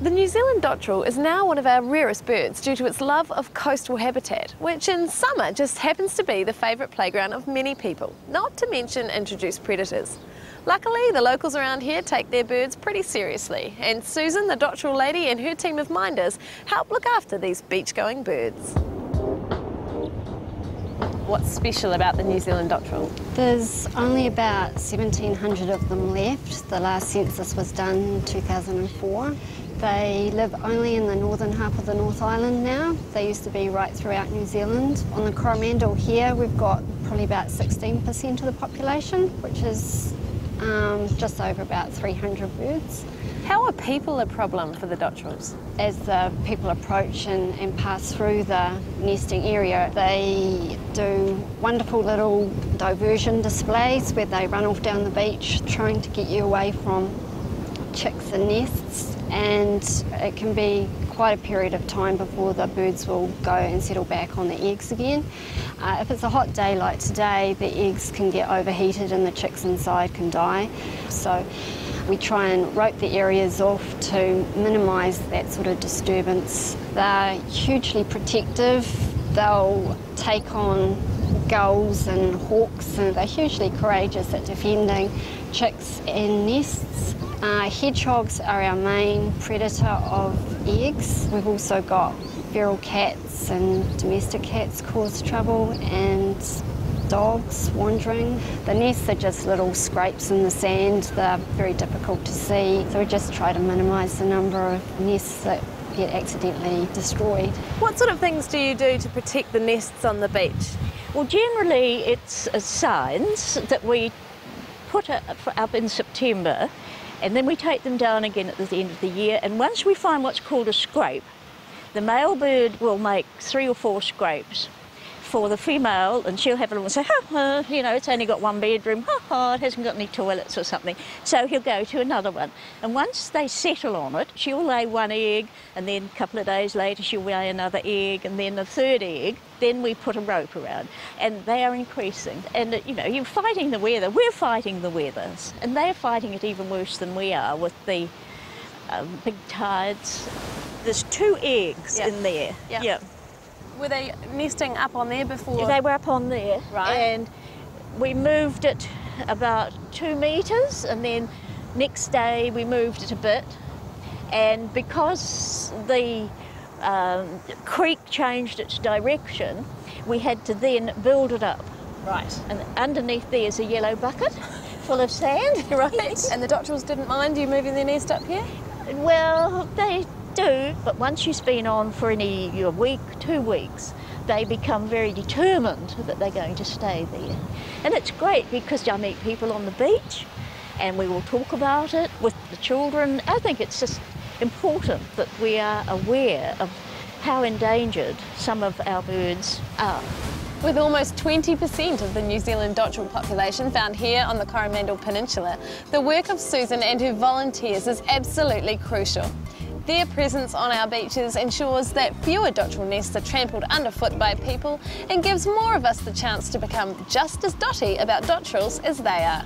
The New Zealand dotterel is now one of our rarest birds due to its love of coastal habitat, which in summer just happens to be the favourite playground of many people, not to mention introduced predators. Luckily, the locals around here take their birds pretty seriously, and Susan, the dotterel lady, and her team of minders help look after these beach-going birds. What's special about the New Zealand dotterel? There's only about 1,700 of them left. The last census was done in 2004. They live only in the northern half of the North Island now. They used to be right throughout New Zealand. On the Coromandel here, we've got probably about 16% of the population, which is just over about 300 birds. How are people a problem for the dotterels? As the people approach and pass through the nesting area, they do wonderful little diversion displays where they run off down the beach trying to get you away from chicks and nests, and it can be quite a period of time before the birds will go and settle back on the eggs again. If it's a hot day like today, the eggs can get overheated and the chicks inside can die. So we try and rope the areas off to minimise that sort of disturbance. They're hugely protective. They'll take on gulls and hawks, and they're hugely courageous at defending chicks and nests. Hedgehogs are our main predator of eggs. We've also got feral cats and domestic cats cause trouble, and dogs wandering. The nests are just little scrapes in the sand. They're very difficult to see, so we just try to minimise the number of nests that get accidentally destroyed. What sort of things do you do to protect the nests on the beach? Well, generally it's signs that we put up in September, and then we take them down again at the end of the year, and once we find what's called a scrape, the male bird will make 3 or 4 scrapes for the female, and she'll have a look and say, ha ha, you know, it's only got 1 bedroom, ha ha, it hasn't got any toilets or something. So he'll go to another one. And once they settle on it, she'll lay 1 egg, and then a couple of days later she'll lay another egg, and then a 3rd egg. Then we put a rope around, and they are increasing. And, you know, you're fighting the weather, we're fighting the weather, and they're fighting it even worse than we are with the big tides. There's 2 eggs in there. Yeah. Were they nesting up on there before? They were up on there, right? And we moved it about 2 metres, and then next day we moved it a bit. And because the creek changed its direction, we had to then build it up. Right. And underneath there's a yellow bucket full of sand, right? And the dotterels didn't mind you moving their nest up here? Well, they do, but once you've been on for a week, 2 weeks, they become very determined that they're going to stay there. And it's great because I meet people on the beach and we will talk about it with the children. I think it's just important that we are aware of how endangered some of our birds are. With almost 20% of the New Zealand dotterel population found here on the Coromandel Peninsula, the work of Susan and her volunteers is absolutely crucial. Their presence on our beaches ensures that fewer dotterel nests are trampled underfoot by people and gives more of us the chance to become just as dotty about dotterels as they are.